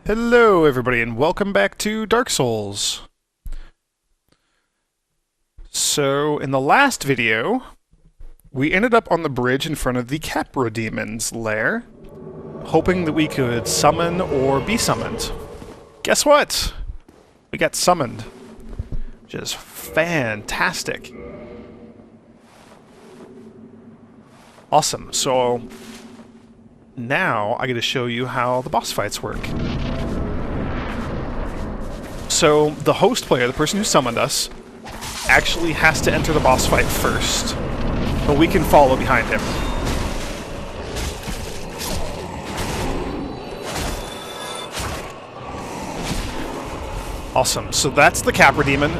Hello everybody and welcome back to Dark Souls. So in the last video, we ended up on the bridge in front of the Capra Demon's lair, hoping that we could summon or be summoned. Guess what? We got summoned, which is fantastic. Awesome, so now I get to show you how the boss fights work. So the host player, the person who summoned us, actually has to enter the boss fight first, but we can follow behind him. Awesome, so that's the Capra Demon.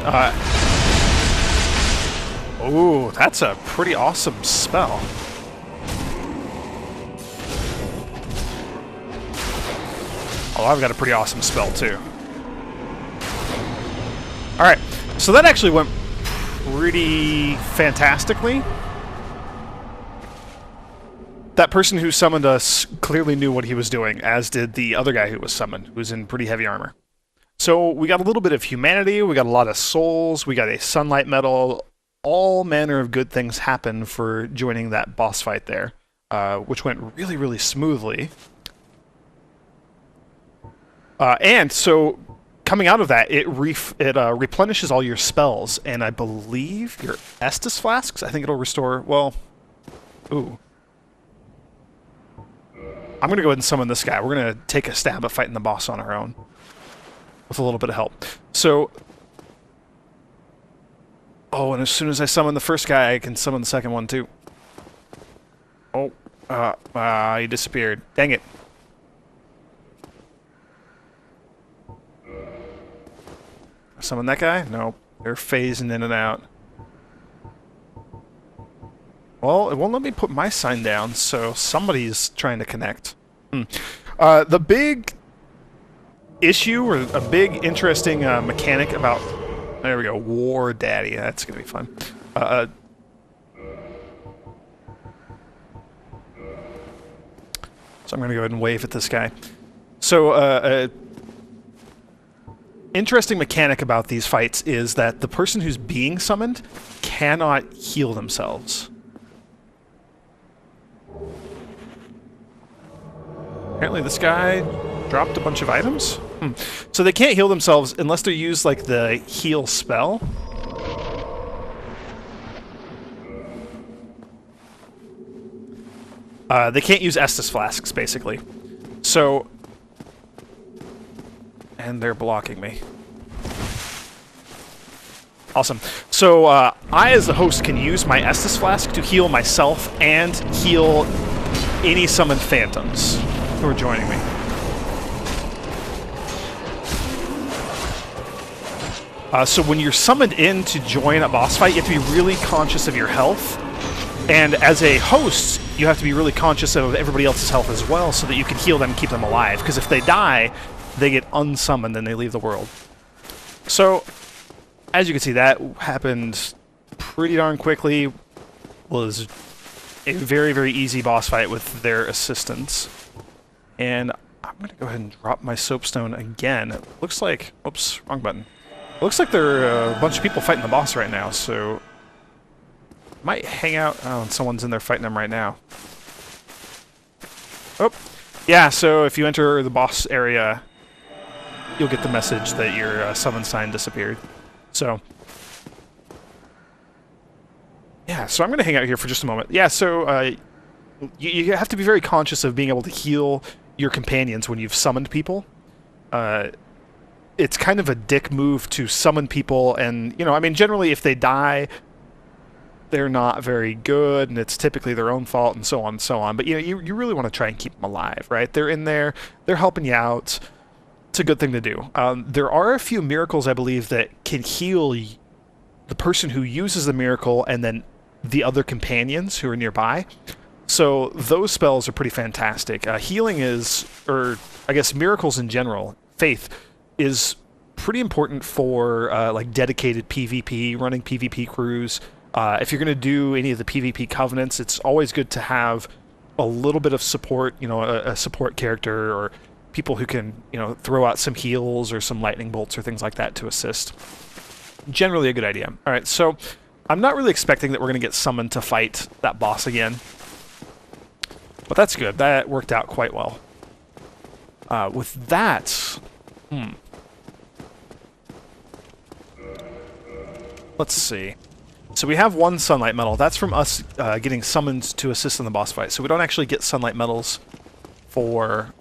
Oh, that's a pretty awesome spell. Oh, I've got a pretty awesome spell too. Alright, so that actually went pretty fantastically. That person who summoned us clearly knew what he was doing, as did the other guy who was summoned, who was in pretty heavy armor. So we got a little bit of humanity, we got a lot of souls, we got a sunlight medal, all manner of good things happen for joining that boss fight there, which went really, really smoothly. And so, coming out of that, it replenishes all your spells, and I believe your Estus flasks. I think it'll restore. Well, ooh, I'm gonna go ahead and summon this guy. We're gonna take a stab at fighting the boss on our own with a little bit of help. So, oh, and as soon as I summon the first guy, I can summon the second one too. Oh, he disappeared. Dang it. Summon that guy? Nope. They're phasing in and out. Well, it won't let me put my sign down, so somebody's trying to connect. The big issue, or a big interesting mechanic about... There we go, War Daddy. That's going to be fun. So I'm going to go ahead and wave at this guy. So, interesting mechanic about these fights is that the person who's being summoned cannot heal themselves. Apparently this guy dropped a bunch of items. So they can't heal themselves unless they use like the heal spell. They can't use Estus flasks, basically. So... And they're blocking me. Awesome. So, I, as the host, can use my Estus Flask to heal myself and heal any summoned phantoms who are joining me. So when you're summoned in to join a boss fight, you have to be really conscious of your health. And as a host, you have to be really conscious of everybody else's health as well so that you can heal them and keep them alive. Because if they die... they get unsummoned and they leave the world. So, as you can see, that happened pretty darn quickly. Was a very, very easy boss fight with their assistance. And I'm going to go ahead and drop my soapstone again. It looks like... Oops, wrong button. It looks like there are a bunch of people fighting the boss right now, so... might hang out... Oh, and someone's in there fighting them right now. Oh, yeah, so if you enter the boss area... you'll get the message that your summon sign disappeared. So, yeah, so I'm going to hang out here for just a moment. Yeah, so you have to be very conscious of being able to heal your companions when you've summoned people. It's kind of a dick move to summon people, and, you know, I mean, generally if they die, they're not very good, and it's typically their own fault, and so on and so on. But, you know, you really want to try and keep them alive, right? They're in there, they're helping you out. It's a good thing to do. There are a few miracles, I believe, that can heal the person who uses the miracle and then the other companions who are nearby. So those spells are pretty fantastic. Healing is, or I guess miracles in general, faith, is pretty important for like dedicated PvP, running PvP crews. If you're going to do any of the PvP covenants, it's always good to have a little bit of support, you know, a support character or people who can, you know, throw out some heals or some lightning bolts or things like that to assist. Generally a good idea. All right, so I'm not really expecting that we're going to get summoned to fight that boss again. But that's good. That worked out quite well. With that... Let's see. So we have one sunlight medal. That's from us getting summoned to assist in the boss fight. So we don't actually get sunlight medals for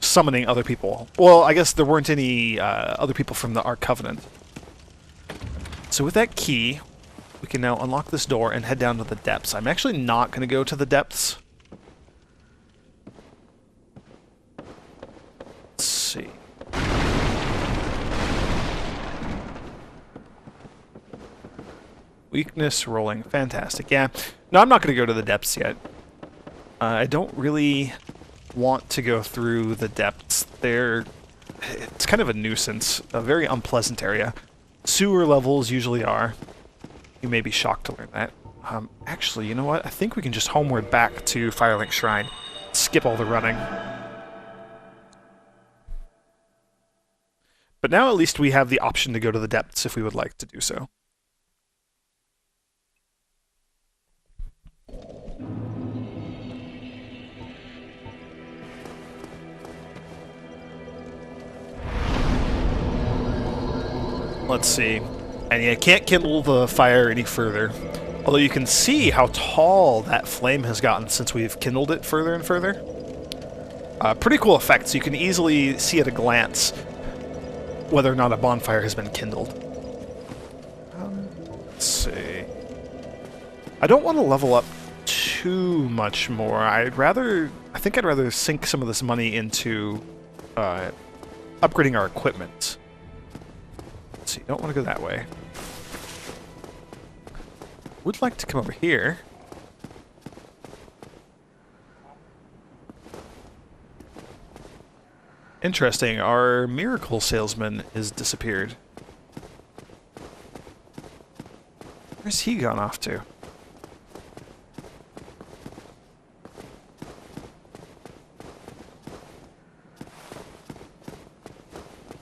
summoning other people. Well, I guess there weren't any other people from the Ark Covenant. So with that key, we can now unlock this door and head down to the depths. I'm actually not going to go to the depths. Let's see. Weakness rolling. Fantastic. Yeah. No, I'm not going to go to the depths yet. I don't really want to go through the depths. It's kind of a nuisance. A very unpleasant area. Sewer levels usually are. You may be shocked to learn that. Actually, you know what? I think we can just homeward back to Firelink Shrine. Skip all the running. But now at least we have the option to go to the depths if we would like to do so. Let's see. And you can't kindle the fire any further. Although you can see how tall that flame has gotten since we've kindled it further and further. Pretty cool effect, so you can easily see at a glance whether or not a bonfire has been kindled. Let's see. I don't want to level up too much more. I think I'd rather sink some of this money into upgrading our equipment. Let's see, don't want to go that way. Would like to come over here. Interesting, our miracle salesman has disappeared. Where's he gone off to?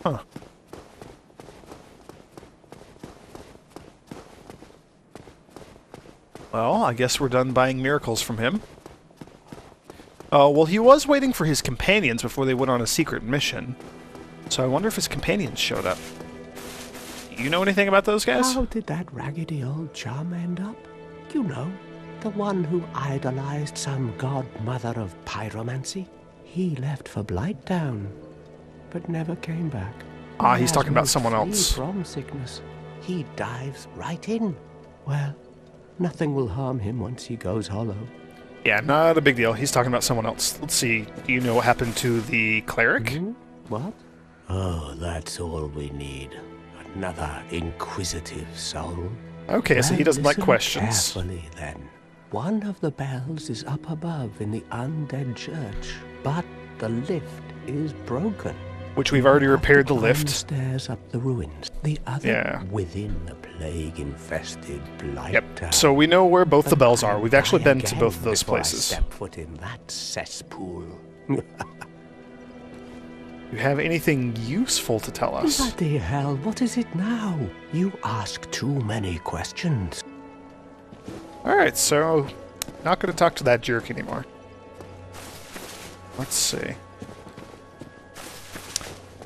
Huh. Well, I guess we're done buying miracles from him. Oh, well, he was waiting for his companions before they went on a secret mission. So I wonder if his companions showed up. You know anything about those guys? How did that raggedy old chum end up? You know, the one who idolized some godmother of pyromancy. He left for Blighttown, but never came back. Ah, he's talking about someone else. From sickness, he dives right in. Well, nothing will harm him once he goes hollow. Yeah, not a big deal. He's talking about someone else. Let's see. Do you know what happened to the cleric? Mm-hmm. What? Oh, that's all we need. Another inquisitive soul. Okay, well, so he doesn't like questions. Carefully, then. One of the bells is up above in the undead church, but the lift is broken. Which we've already repaired the lift. Stairs up the ruins. The other within the plague-infested Blighttown. Yep. So we know where both the bells are. We've actually been to both of those places. Step foot in that cesspool. You have anything useful to tell us? Bloody hell, what is it now? You ask too many questions. Alright, so not going to talk to that jerk anymore. Let's see.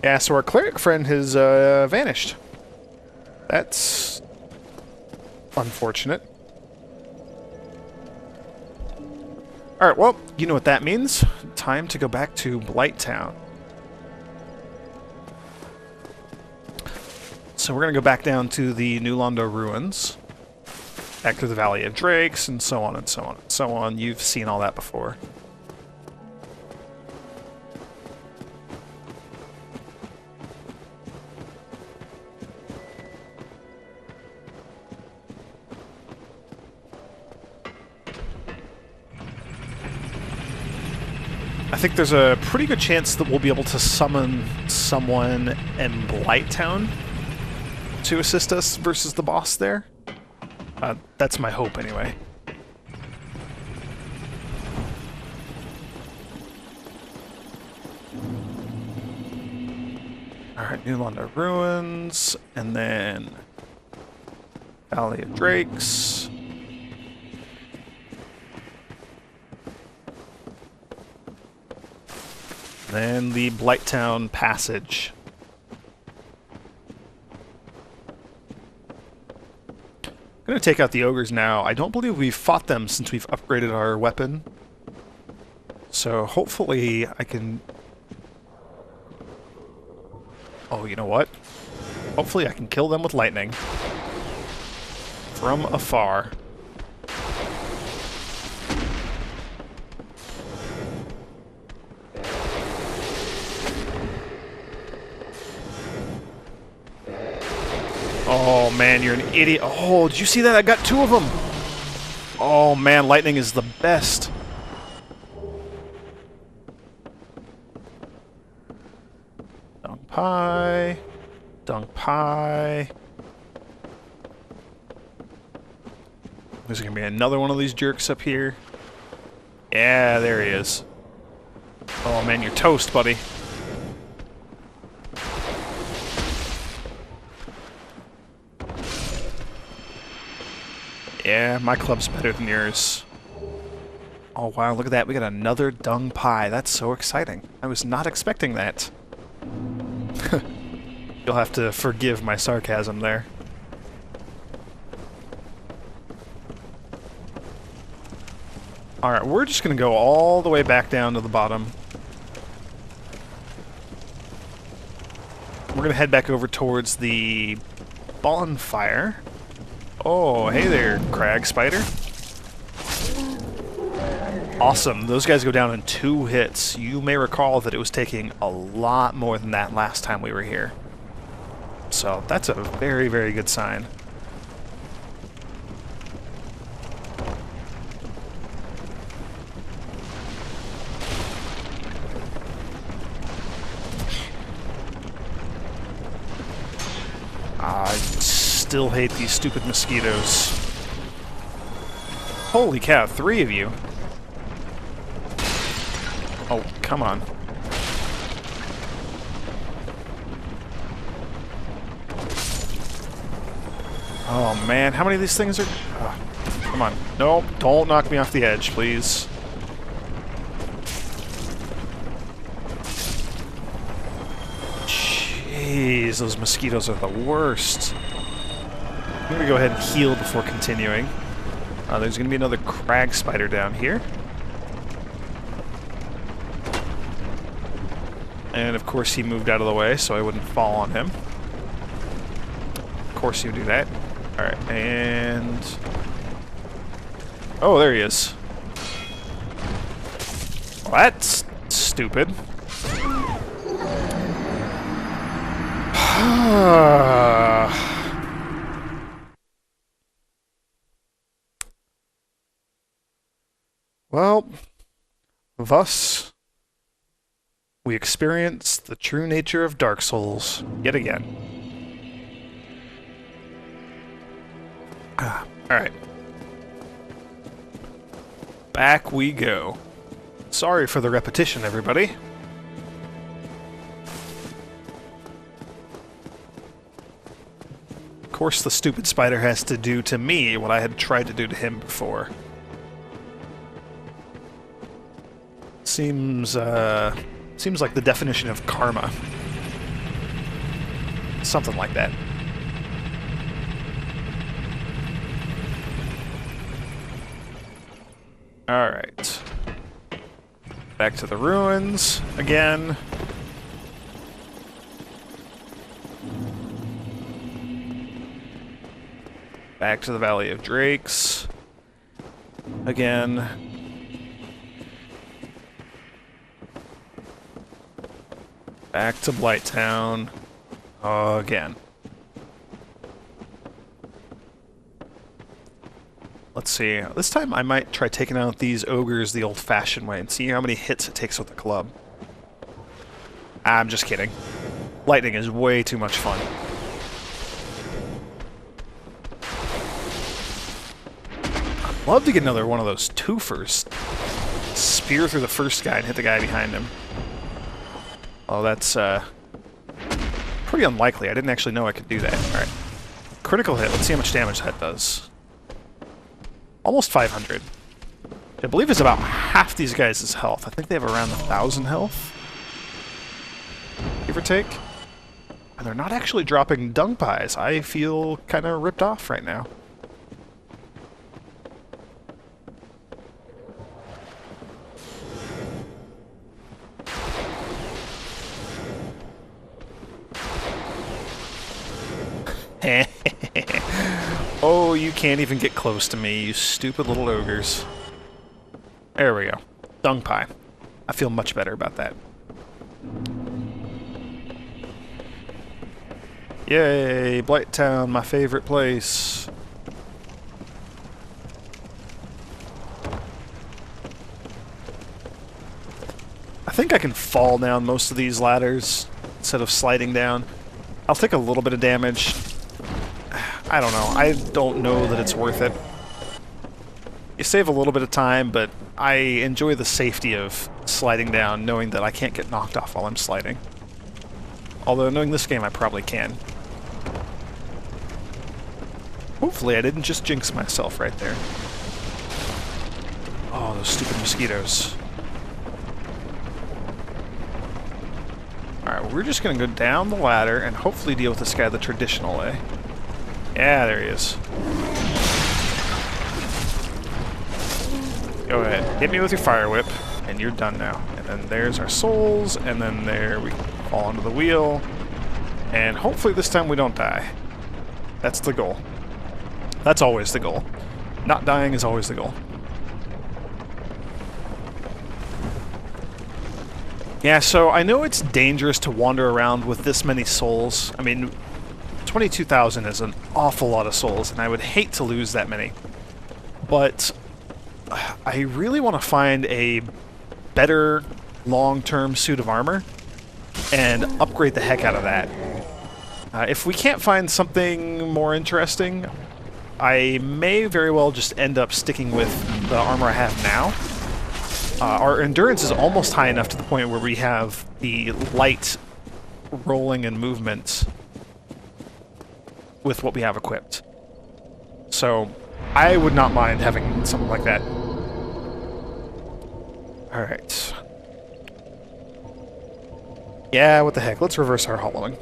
Yeah, so our cleric friend has vanished. That's unfortunate. Alright, well, you know what that means. Time to go back to Blighttown. So we're going to go back down to the New Londo ruins. Back to the Valley of Drakes, and so on and so on and so on. You've seen all that before. I think there's a pretty good chance that we'll be able to summon someone in Blighttown to assist us versus the boss there. That's my hope, anyway. Alright, New London Ruins, and then Valley of Drakes. Then the Blighttown Passage. I'm going to take out the ogres now. I don't believe we've fought them since we've upgraded our weapon. So hopefully I can... Oh, you know what? Hopefully I can kill them with lightning. From afar. Oh man, you're an idiot. Oh, did you see that? I got 2 of them. Oh man, lightning is the best. Dung pie. Dung pie. There's gonna be another one of these jerks up here. Yeah, there he is. Oh man, you're toast, buddy. Yeah, my club's better than yours. Oh wow, look at that. We got another dung pie. That's so exciting. I was not expecting that. You'll have to forgive my sarcasm there. Alright, we're just gonna go all the way back down to the bottom. We're gonna head back over towards the bonfire. Oh, hey there, crag spider. Awesome, those guys go down in 2 hits. You may recall that it was taking a lot more than that last time we were here. So, that's a very, very good sign. I still hate these stupid mosquitoes. Holy cow, 3 of you. Oh, come on. Oh man, how many of these things are... Oh, come on. No, don't knock me off the edge, please. Jeez, those mosquitoes are the worst. I'm gonna go ahead and heal before continuing. There's gonna be another crag spider down here. And of course he moved out of the way so I wouldn't fall on him. Of course you do that. Alright, and... Oh, there he is. Well, that's stupid. Well, thus we experience the true nature of Dark Souls yet again. Alright. Back we go. Sorry for the repetition, everybody. Of course, the stupid spider has to do to me what I had tried to do to him before. Seems like the definition of karma. Something like that. Alright. Back to the ruins again. Back to the Valley of Drakes again. Back to Blighttown again. Let's see. This time I might try taking out these ogres the old-fashioned way and see how many hits it takes with the club. I'm just kidding. Lightning is way too much fun. I'd love to get another one of those twofers. Spear through the first guy and hit the guy behind him. Oh, that's pretty unlikely. I didn't actually know I could do that. Alright. Critical hit. Let's see how much damage that does. Almost 500. I believe it's about half these guys' health. I think they have around 1,000 health. Give or take. And they're not actually dropping dung pies. I feel kind of ripped off right now. Oh, you can't even get close to me, you stupid little ogres. There we go. Dung pie. I feel much better about that. Yay, Blighttown, my favorite place. I think I can fall down most of these ladders instead of sliding down. I'll take a little bit of damage. I don't know. I don't know that it's worth it. You save a little bit of time, but I enjoy the safety of sliding down, knowing that I can't get knocked off while I'm sliding. Although, knowing this game, I probably can. Hopefully I didn't just jinx myself right there. Oh, those stupid mosquitoes. Alright, we're just gonna go down the ladder and hopefully deal with this guy the traditional way. Yeah, there he is. Go ahead, hit me with your fire whip, and you're done now. And then there's our souls, and then there we fall onto the wheel. And hopefully this time we don't die. That's the goal. That's always the goal. Not dying is always the goal. Yeah, so I know it's dangerous to wander around with this many souls. I mean, 22,000 is an awful lot of souls, and I would hate to lose that many. But I really want to find a better long-term suit of armor and upgrade the heck out of that. If we can't find something more interesting, I may very well just end up sticking with the armor I have now. Our endurance is almost high enough to the point where we have the light rolling and movement with what we have equipped. So I would not mind having something like that. Alright. Yeah, what the heck. Let's reverse our hollowing.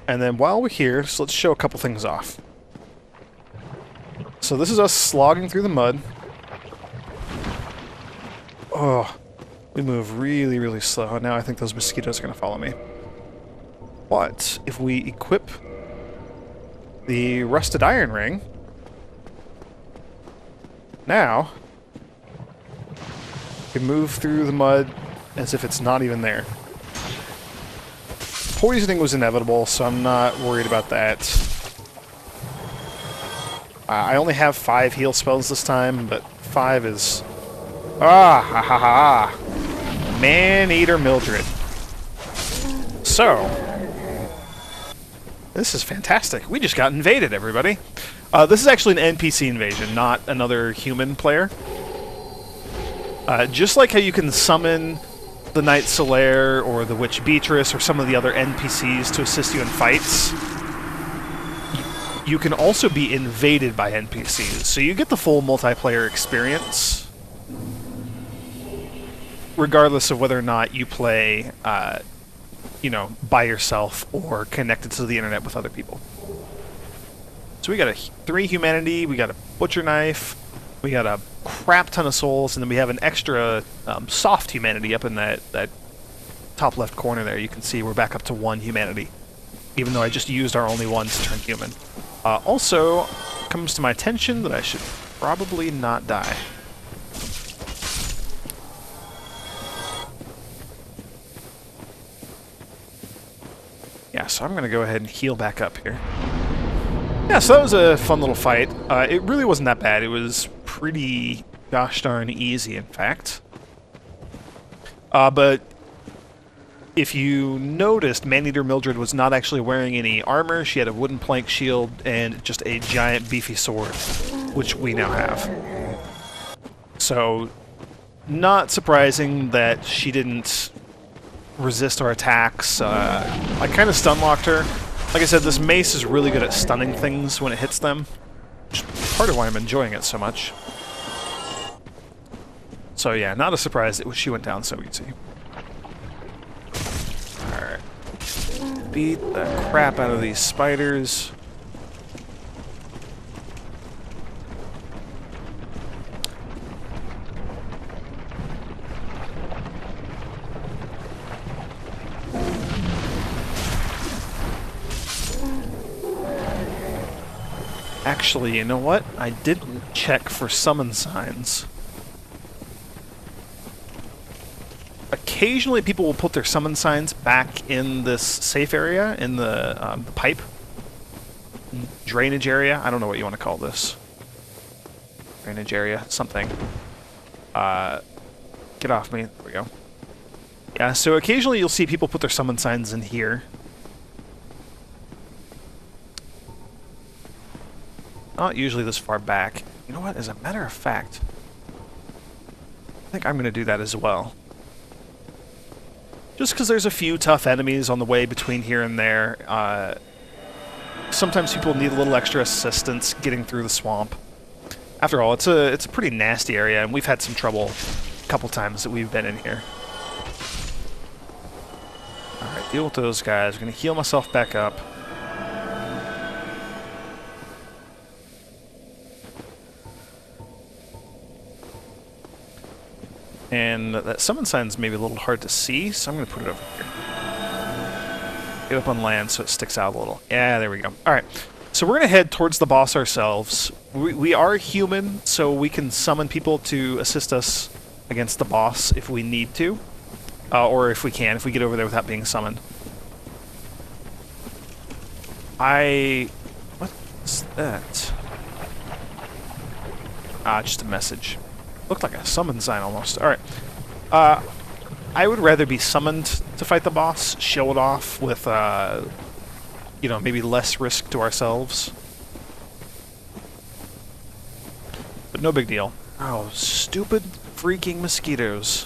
And then while we're here, so let's show a couple things off. So this is us slogging through the mud. Oh, we move really, really slow. Now I think those mosquitoes are going to follow me. But if we equip the rusted iron ring, now we can move through the mud as if it's not even there. Poisoning was inevitable, so I'm not worried about that. I only have 5 heal spells this time, but 5 is... Ah, ha ha ha! Man-Eater Mildred. So, this is fantastic. We just got invaded, everybody. This is actually an NPC invasion, not another human player. Just like how you can summon the Knight Solaire or the Witch Beatrice or some of the other NPCs to assist you in fights, you can also be invaded by NPCs, so you get the full multiplayer experience, regardless of whether or not you play, you know, by yourself or connected to the internet with other people. So we got a 3 humanity, we got a butcher knife, we got a crap ton of souls, and then we have an extra soft humanity up in that top left corner there. You can see we're back up to 1 humanity, even though I just used our only one to turn human. Also, comes to my attention that I should probably not die. Yeah, so I'm going to go ahead and heal back up here. Yeah, so that was a fun little fight. It really wasn't that bad. It was pretty gosh darn easy, in fact. But if you noticed, Man-Eater Mildred was not actually wearing any armor. She had a wooden plank shield and just a giant beefy sword, which we now have. So Not surprising that she didn't resist our attacks. I kind of stun locked her. Like I said, this mace is really good at stunning things when it hits them, which is part of why I'm enjoying it so much. So yeah, not a surprise that she went down so easy. Alright. Beat the crap out of these spiders. Actually, you know what? I didn't check for summon signs. Occasionally people will put their summon signs back in this safe area, in the pipe. Drainage area? I don't know what you want to call this. Drainage area, something. Get off me. There we go. Yeah, so occasionally you'll see people put their summon signs in here. Not usually this far back. You know what? As a matter of fact, I think I'm going to do that as well. Just because there's a few tough enemies on the way between here and there. Sometimes people need a little extra assistance getting through the swamp. After all, it's a pretty nasty area, and we've had some trouble a couple times that we've been in here. Alright, deal with those guys. I'm going to heal myself back up. And that summon sign's maybe a little hard to see, so I'm going to put it over here. Get up on land so it sticks out a little. Yeah, there we go. Alright, so we're going to head towards the boss ourselves. We are human, so we can summon people to assist us against the boss if we need to. Or if we can, if we get over there without being summoned. What's that? Ah, just a message. Looked like a summon sign almost. Alright. I would rather be summoned to fight the boss, show it off with, you know, maybe less risk to ourselves. But no big deal. Oh, stupid freaking mosquitoes.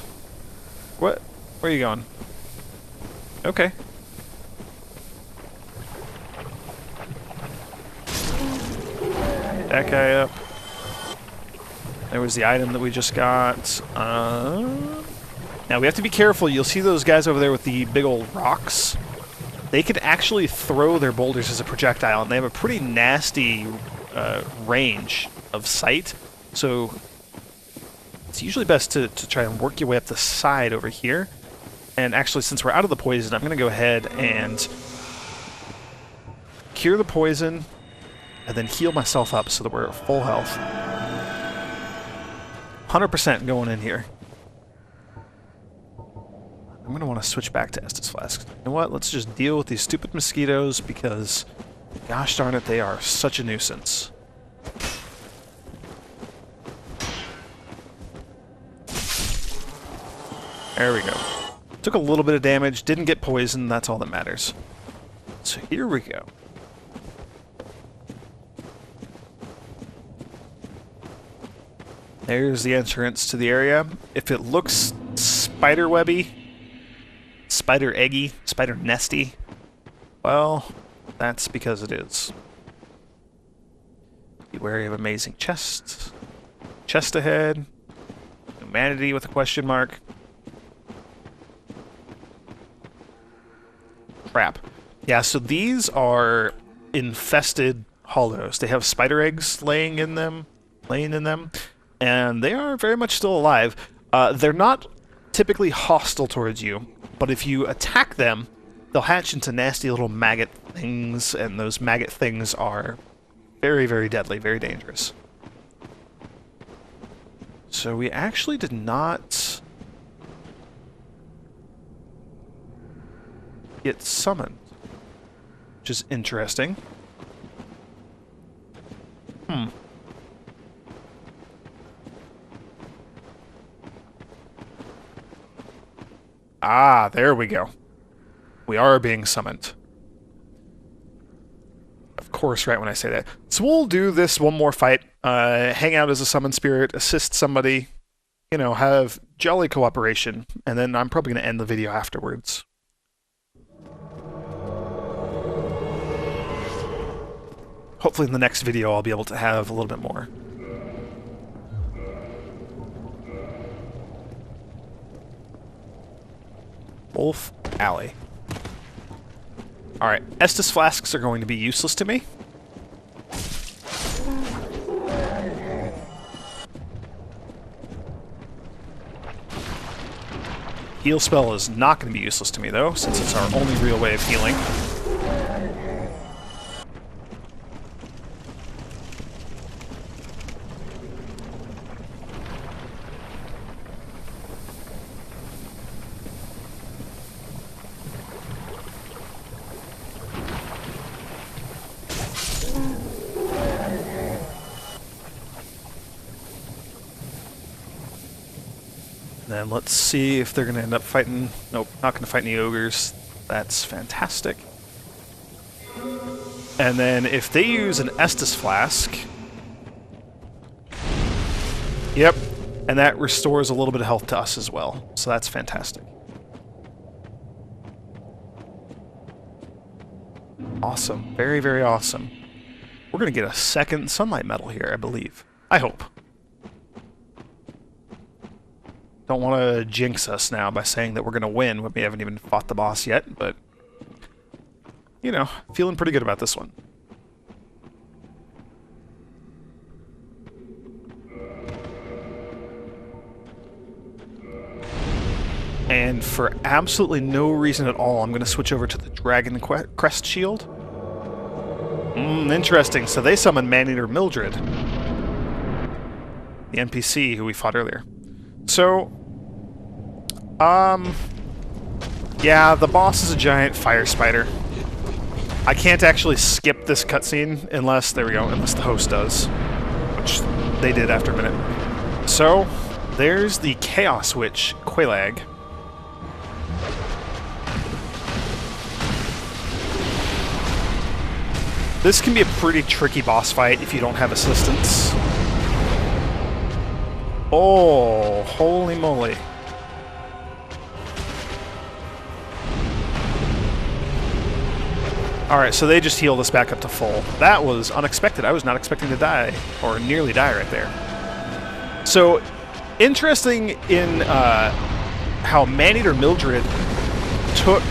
What? Where are you going? Okay. That guy up. There was the item that we just got. Now we have to be careful. You'll see those guys over there with the big old rocks. They can actually throw their boulders as a projectile, and they have a pretty nasty range of sight. So it's usually best to try and work your way up the side over here. And actually, since we're out of the poison, I'm going to go ahead and cure the poison, and then heal myself up so that we're at full health. 100% going in here. I'm going to want to switch back to Estus Flask. You know what? Let's just deal with these stupid mosquitoes because, gosh darn it, they are such a nuisance. There we go. Took a little bit of damage, didn't get poisoned, that's all that matters. So here we go. There's the entrance to the area. If it looks spiderwebby, spider eggy, spider nesty, well, that's because it is. Be wary of amazing chests. Chest ahead. Humanity with a question mark. Crap. Yeah, so these are infested hollows. They have spider eggs laying in them, and they are very much still alive. They're not typically hostile towards you, but if you attack them, they'll hatch into nasty little maggot things, and those maggot things are very, very deadly, very dangerous. So we actually did not get summoned, which is interesting. Ah, there we go. We are being summoned. Of course, right when I say that. So we'll do this one more fight. Hang out as a summon spirit, assist somebody, you know, have jolly cooperation, and then I'm probably going to end the video afterwards. Hopefully in the next video I'll be able to have a little bit more. Wolf Alley. Alright, Estus flasks are going to be useless to me. Heal spell is not going to be useless to me, though, since it's our only real way of healing. Then let's see if they're going to end up fighting... Nope, not going to fight any ogres. That's fantastic. And then if they use an Estus flask... Yep, and that restores a little bit of health to us as well. So that's fantastic. Awesome. Very, very awesome. We're going to get a second sunlight medal here, I believe. I hope. Don't want to jinx us now by saying that we're going to win when we haven't even fought the boss yet, but, you know, feeling pretty good about this one. And for absolutely no reason at all, I'm going to switch over to the Dragon Crest Shield. Interesting. So they summon Maneater Mildred, the NPC who we fought earlier. So, yeah, the boss is a giant fire spider. I can't actually skip this cutscene unless, there we go, unless the host does, which they did after a minute. So, there's the Chaos Witch, Quelaag. This can be a pretty tricky boss fight if you don't have assistance. Oh, holy moly. Alright, so they just healed us back up to full. That was unexpected. I was not expecting to die, or nearly die right there. So, interesting in how Maneater Mildred took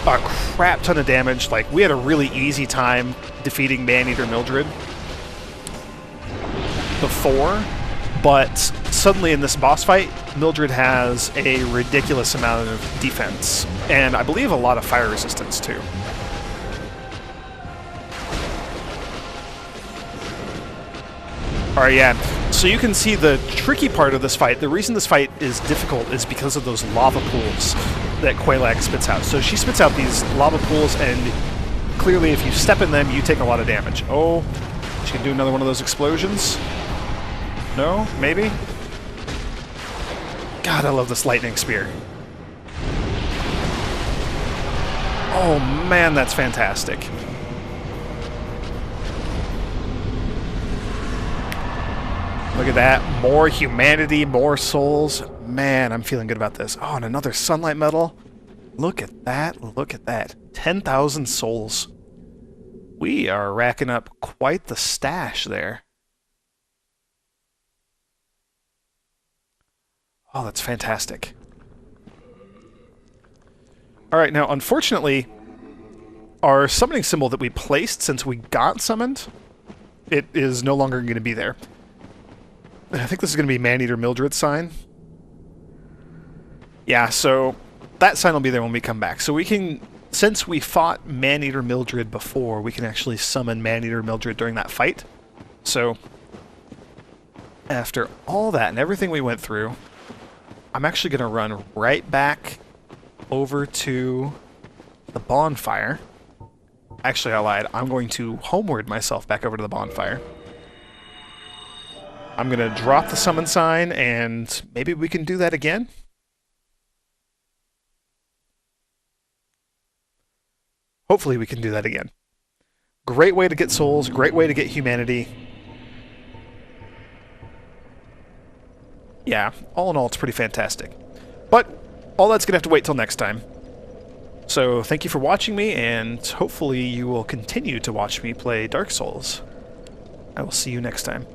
a crap ton of damage. Like, we had a really easy time defeating Maneater Mildred before, but suddenly in this boss fight, Mildred has a ridiculous amount of defense, and I believe a lot of fire resistance too. Alright, yeah. So you can see the tricky part of this fight. The reason this fight is difficult is because of those lava pools that Quelaag spits out. So she spits out these lava pools, and clearly if you step in them, you take a lot of damage. Oh, she can do another one of those explosions? No? Maybe? God, I love this lightning spear. Oh man, that's fantastic. Look at that. More humanity, more souls. Man, I'm feeling good about this. Oh, and another sunlight medal. Look at that. Look at that. 10,000 souls. We are racking up quite the stash there. Oh, that's fantastic. Alright, now, unfortunately, our summoning symbol that we placed since we got summoned, it is no longer going to be there. I think this is going to be Maneater Mildred's sign. Yeah, so that sign will be there when we come back. So we can, since we fought Maneater Mildred before, we can actually summon Maneater Mildred during that fight. So, after all that and everything we went through, I'm actually going to run right back over to the bonfire. Actually, I lied. I'm going to homeward myself back over to the bonfire. I'm going to drop the summon sign, and maybe we can do that again? Hopefully we can do that again. Great way to get souls, great way to get humanity. Yeah, all in all, it's pretty fantastic. But all that's going to have to wait till next time. So thank you for watching me, and hopefully you will continue to watch me play Dark Souls. I will see you next time.